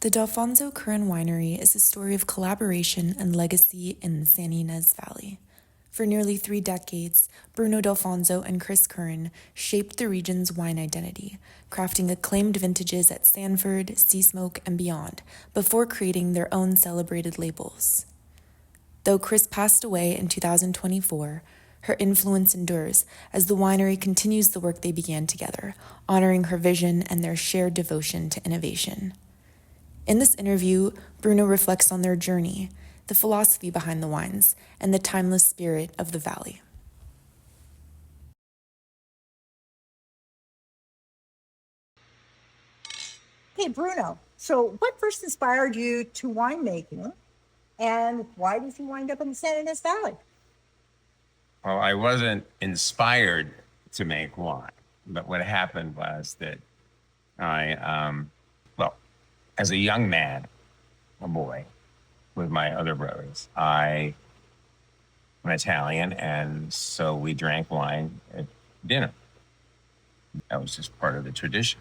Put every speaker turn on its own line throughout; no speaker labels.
The D'Alfonso Curran Winery is a story of collaboration and legacy in the Santa Ynez Valley. For nearly 3 decades, Bruno D'Alfonso and Kris Curran shaped the region's wine identity, crafting acclaimed vintages at Sanford, Seasmoke, and beyond, before creating their own celebrated labels. Though Kris passed away in 2024, her influence endures as the winery continues the work they began together, honoring her vision and their shared devotion to innovation. In this interview, Bruno reflects on their journey, the philosophy behind the wines, and the timeless spirit of the valley.
Hey, Bruno, so what first inspired you to winemaking, and why did you wind up in the Santa Ynez Valley?
Well, I wasn't inspired to make wine, but what happened was that as a young man, a boy, with my other brothers, I'm Italian, and so we drank wine at dinner. That was just part of the tradition.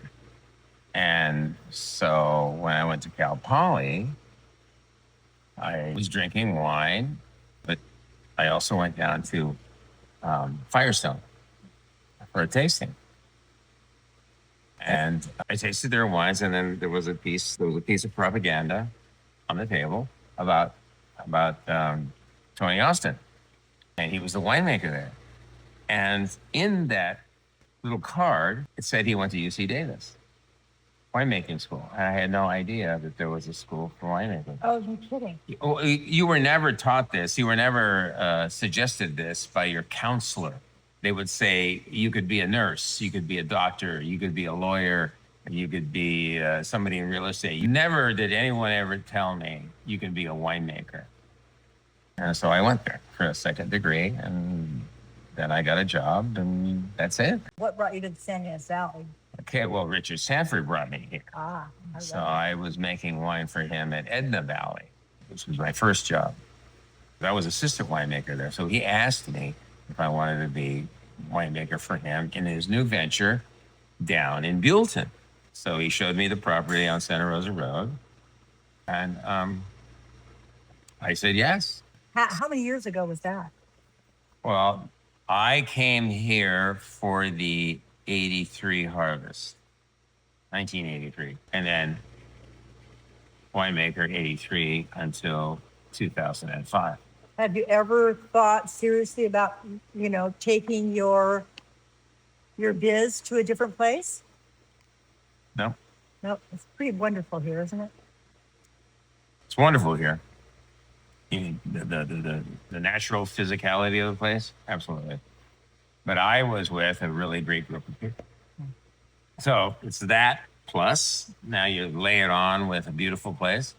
And so when I went to Cal Poly, I was drinking wine, but I also went down to Firestone for a tasting. And I tasted their wines, and then there was a piece of propaganda on the table about Tony Austin, and he was the winemaker there. And in that little card, it said he went to UC Davis winemaking school. And I had no idea that there was a school for winemaking.
Oh, you're kidding.
You were never taught this. You were never suggested this by your counselor. They would say you could be a nurse, you could be a doctor, you could be a lawyer, you could be somebody in real estate. Never did anyone ever tell me you can be a winemaker. And so I went there for a second degree, and then I got a job, and that's it.
What brought you to the Santa Ynez Valley?
Okay, well, Richard Sanford brought me here. So I was making wine for him at Edna Valley, which was my first job. I was assistant winemaker there. So he asked me if I wanted to be winemaker for him in his new venture down in Buellton. So he showed me the property on Santa Rosa Road, and I said yes.
How many years ago was that?
Well, I came here for the 83 harvest, 1983, and then winemaker 83 until 2005.
Have you ever thought seriously about, taking your biz to a different place?
No.
No, it's pretty wonderful here, isn't it?
It's wonderful here. The natural physicality of the place, absolutely. But I was with a really great group of people. So it's that plus now you lay it on with a beautiful place.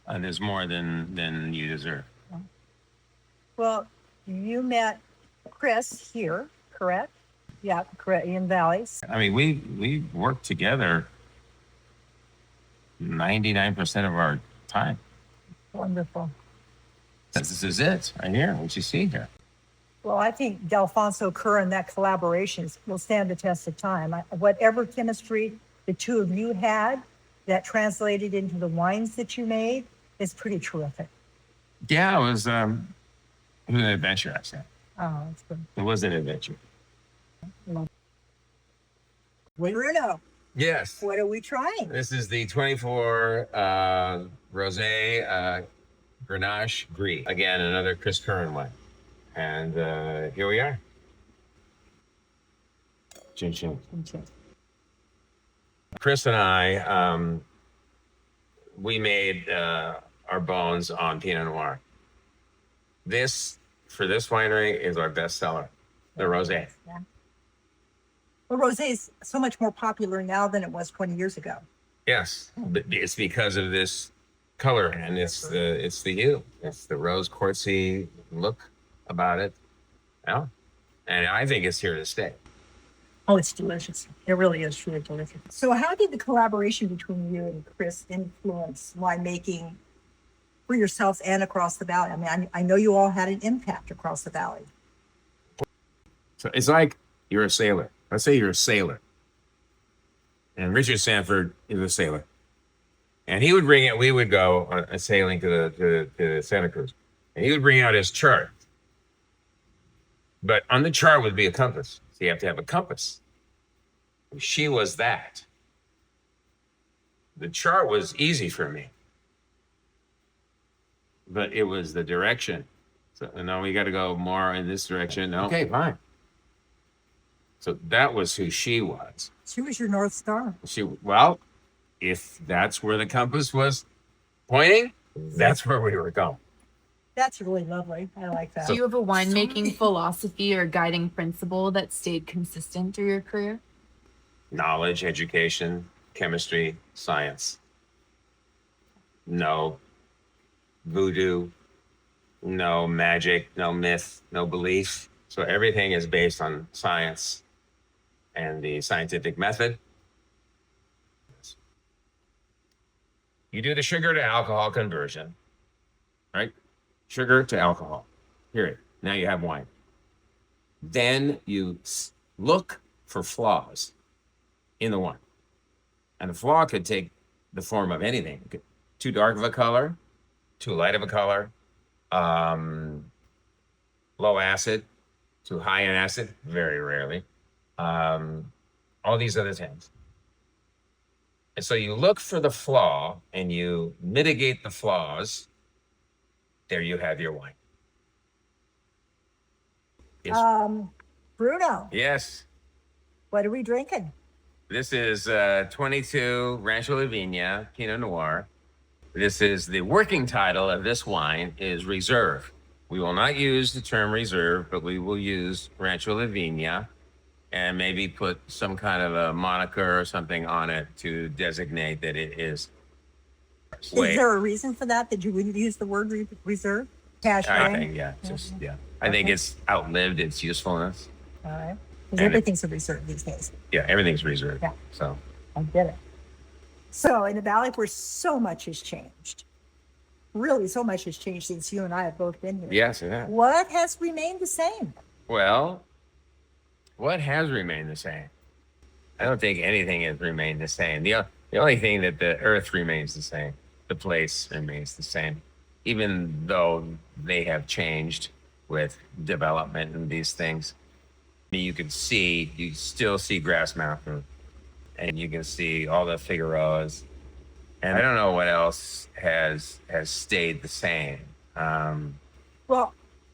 There's more than you deserve.
Well, you met Kris here, correct? Yeah, in Valleys.
I mean, we worked together 99% of our time.
Wonderful.
This is it right here, what you see here.
Well, I think D'Alfonso Curran, that collaboration will stand the test of time. Whatever chemistry the two of you had that translated into the wines that you made is pretty terrific.
Yeah, it was an adventure, I said.
Oh, that's good.
It was an adventure.
Bruno.
Yes.
What are we trying?
This is the 24 Rosé Grenache Brie. Again, another Kris Curran wine. And here we are. Chin chin. Kris and I, we made our bones on Pinot Noir. For this winery, is our best seller, the Rosé.
Yeah. Well, Rosé is so much more popular now than it was 20 years ago.
Yes, but it's because of this color, and it's the hue. It's the rose quartzy look about it. Yeah. And I think it's here to stay.
Oh, it's delicious. It really is truly delicious. So how did the collaboration between you and Kris influence winemaking for yourselves and across the valley? I mean, I know you all had an impact across the valley.
So it's like you're a sailor. Let's say you're a sailor. And Richard Sanford is a sailor. And he would bring it. We would go on a sailing to Santa Cruz, and he would bring out his chart. But on the chart would be a compass. So you have to have a compass. She was that. The chart was easy for me, but it was the direction. So no, we got to go more in this direction. No. Okay, fine. So that was who she was.
She was your North Star.
Well, if that's where the compass was pointing, that's where we were going.
That's really lovely. I like that.
Do you have a winemaking philosophy or guiding principle that stayed consistent through your career?
Knowledge, education, chemistry, science. No voodoo, no magic, no myth, no belief. So everything is based on science and the scientific method. You do the sugar to alcohol conversion, right? Sugar to alcohol, period. Now you have wine. Then you look for flaws in the wine. And a flaw could take the form of anything. Too dark of a color, too light of a color, low acid, too high in acid, very rarely. All these other things. And so you look for the flaw and you mitigate the flaws. There you have your wine. Yes.
Bruno,
Yes.
what are we drinking?
This is 22 Rancho Lavina Pinot Noir. This is the working title of this wine is Reserve. We will not use the term reserve, but we will use Rancho Lavina and maybe put some kind of a moniker or something on it to designate that it is.
Is there a reason for that you wouldn't use the word reserve? Cash
I
wine?
think, yeah. I think it's outlived its usefulness.
All right. Because everything's a reserve these days.
Yeah, everything's reserved.
Yeah.
So
I get it. So in the Valley where so much has changed, really so much has changed since you and I have both been here.
yes, it has.
What has remained the same?
Well, what has remained the same? I don't think anything has remained the same. The only thing that the earth remains the same, the place remains the same, even though they have changed with development and these things. I mean, you still see Grass Mountain, and you can see all the Figueroas, and I don't know what else has stayed the same.
Well,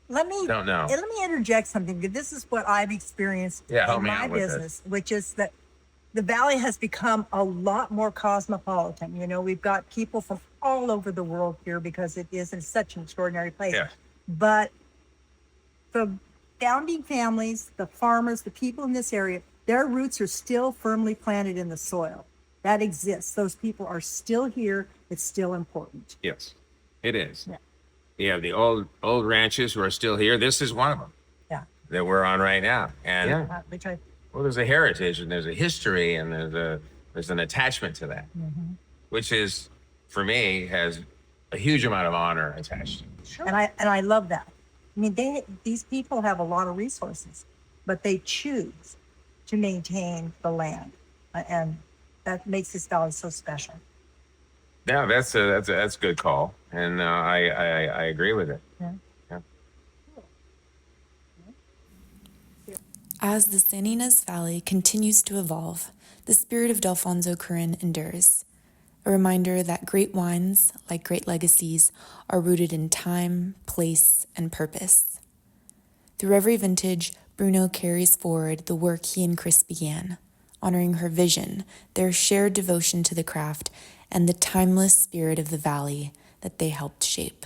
let me
Don't know.
let me interject something, because this is what I've experienced
Yeah,
in my business, which is that the Valley has become a lot more cosmopolitan. You know, we've got people from all over the world here because it is in such an extraordinary place.
Yeah.
But the founding families, the farmers, the people in this area, their roots are still firmly planted in the soil. That exists. Those people are still here. It's still important.
Yes, it is.
Yeah.
You have the old ranches who are still here. This is one of them.
Yeah.
That we're on right now. And
Which I,
well, there's a heritage and there's a history and there's an attachment to that, which is, for me, has a huge amount of honor attached to it.
Sure. And I love that. I mean, these people have a lot of resources, but they choose to maintain the land, and that makes this valley so special.
Yeah, that's a good call, and I agree with it.
Yeah.
Yeah.
As the Santa Ynez Valley continues to evolve, the spirit of D'Alfonso Curran endures. A reminder that great wines, like great legacies, are rooted in time, place, and purpose. Through every vintage, Bruno carries forward the work he and Kris began, honoring her vision, their shared devotion to the craft, and the timeless spirit of the valley that they helped shape.